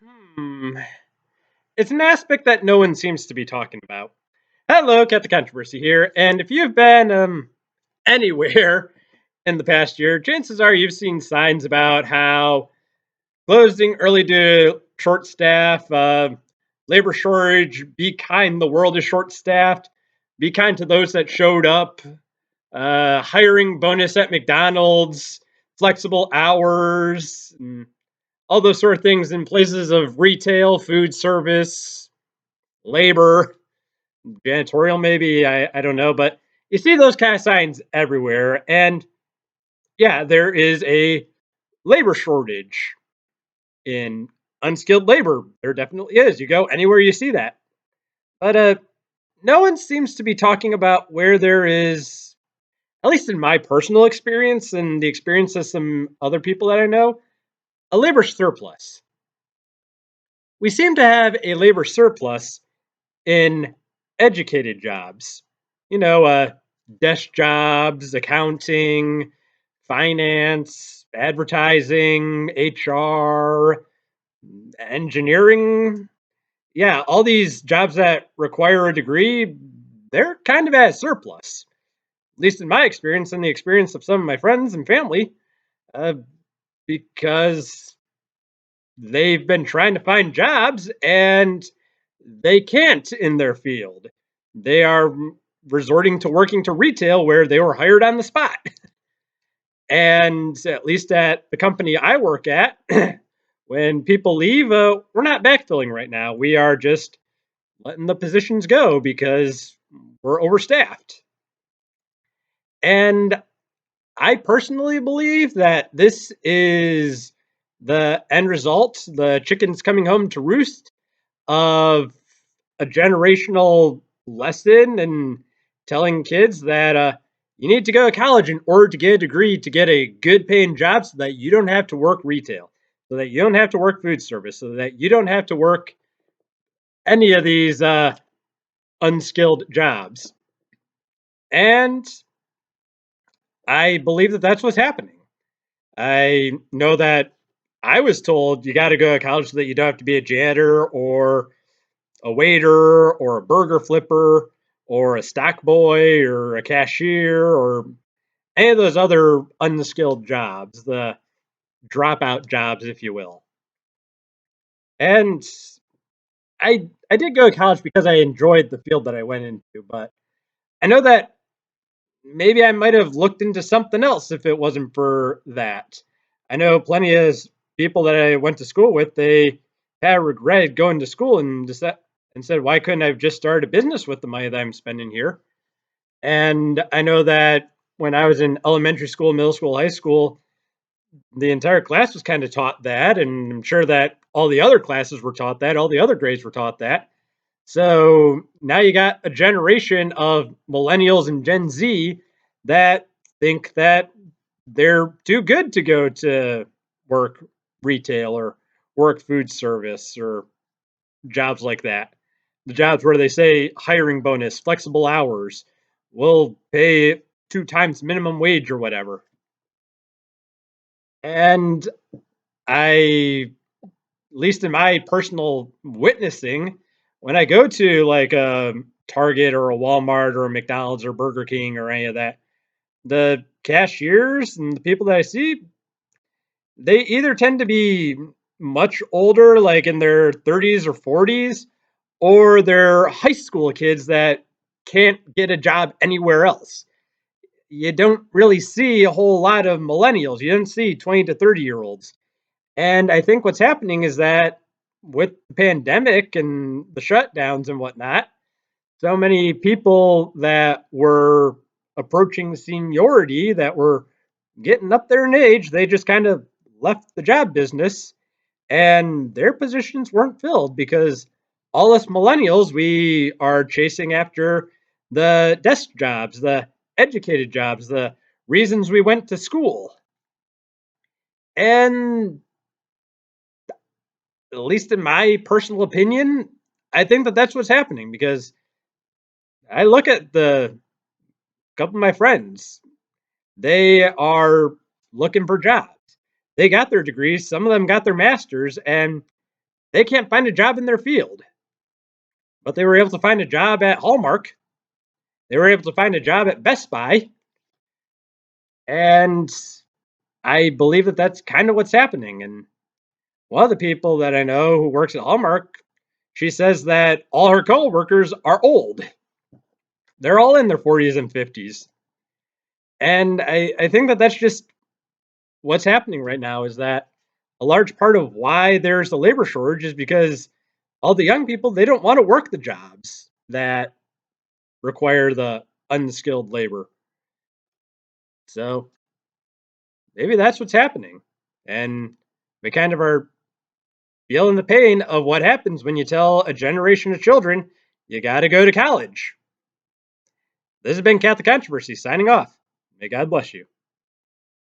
Hmm. It's an aspect that no one seems to be talking about. Hello, Cat the Controversy here, and if you've been anywhere in the past year, chances are you've seen signs about how closing early to short staff, labor shortage, be kind, the world is short staffed, be kind to those that showed up, hiring bonus at McDonald's, flexible hours, and all those sort of things in places of retail, food service, labor, janitorial, maybe. I don't know. But you see those kind of signs everywhere. And yeah, there is a labor shortage in unskilled labor. There definitely is. You go anywhere, you see that. But no one seems to be talking about where there is, at least in my personal experience and the experience of some other people that I know, a labor surplus. We seem to have a labor surplus in educated jobs. You know, desk jobs, accounting, finance, advertising, HR, engineering. Yeah, all these jobs that require a degree, they're kind of at surplus. At least in my experience and the experience of some of my friends and family, uh, because they've been trying to find jobs and they can't in their field. They are resorting to working to retail where they were hired on the spot. And at least at the company I work at, when people leave, we're not backfilling right now. We are just letting the positions go because we're overstaffed. And I personally believe that this is the end result, the chickens coming home to roost of a generational lesson and telling kids that you need to go to college in order to get a degree to get a good paying job so that you don't have to work retail, so that you don't have to work food service, so that you don't have to work any of these unskilled jobs. And I believe that that's what's happening. I know that I was told you got to go to college so that you don't have to be a janitor or a waiter or a burger flipper or a stock boy or a cashier or any of those other unskilled jobs, the dropout jobs, if you will. And I did go to college because I enjoyed the field that I went into, but I know that maybe I might have looked into something else if it wasn't for that. I know plenty of people that I went to school with, they had regretted going to school and said, why couldn't I have just started a business with the money that I'm spending here? And I know that when I was in elementary school, middle school, high school, the entire class was kind of taught that. And I'm sure that all the other classes were taught that, all the other grades were taught that. So now you got a generation of millennials and Gen Z that think that they're too good to go to work retail or work food service or jobs like that. The jobs where they say hiring bonus, flexible hours, will pay two times minimum wage or whatever. And I, at least in my personal witnessing, when I go to like a Target or a Walmart or a McDonald's or Burger King or any of that, the cashiers and the people that I see, they either tend to be much older, like in their 30s or 40s, or they're high school kids that can't get a job anywhere else. You don't really see a whole lot of millennials. You don't see 20 to 30-year olds. And I think what's happening is that with the pandemic and the shutdowns and whatnot, so many people that were approaching seniority that were getting up there in age, they just kind of left the job business and their positions weren't filled because all us millennials, we are chasing after the desk jobs, the educated jobs, the reasons we went to school. And at least in my personal opinion, I think that that's what's happening because I look at the couple of my friends, they are looking for jobs. They got their degrees, some of them got their masters, and They can't find a job in their field, but they were able to find a job at Hallmark. They were able to find a job at Best Buy, and I believe that that's kind of what's happening. And one of the people that I know who works at Hallmark, she says that all her coworkers are old. They're all in their 40s and 50s. And I think that that's just what's happening right now is that a large part of why there's a labor shortage is because all the young people, they don't want to work the jobs that require the unskilled labor. So maybe that's what's happening. And we kind of are feeling the pain of what happens when you tell a generation of children you got to go to college. This has been Catholic Controversy signing off. May God bless you.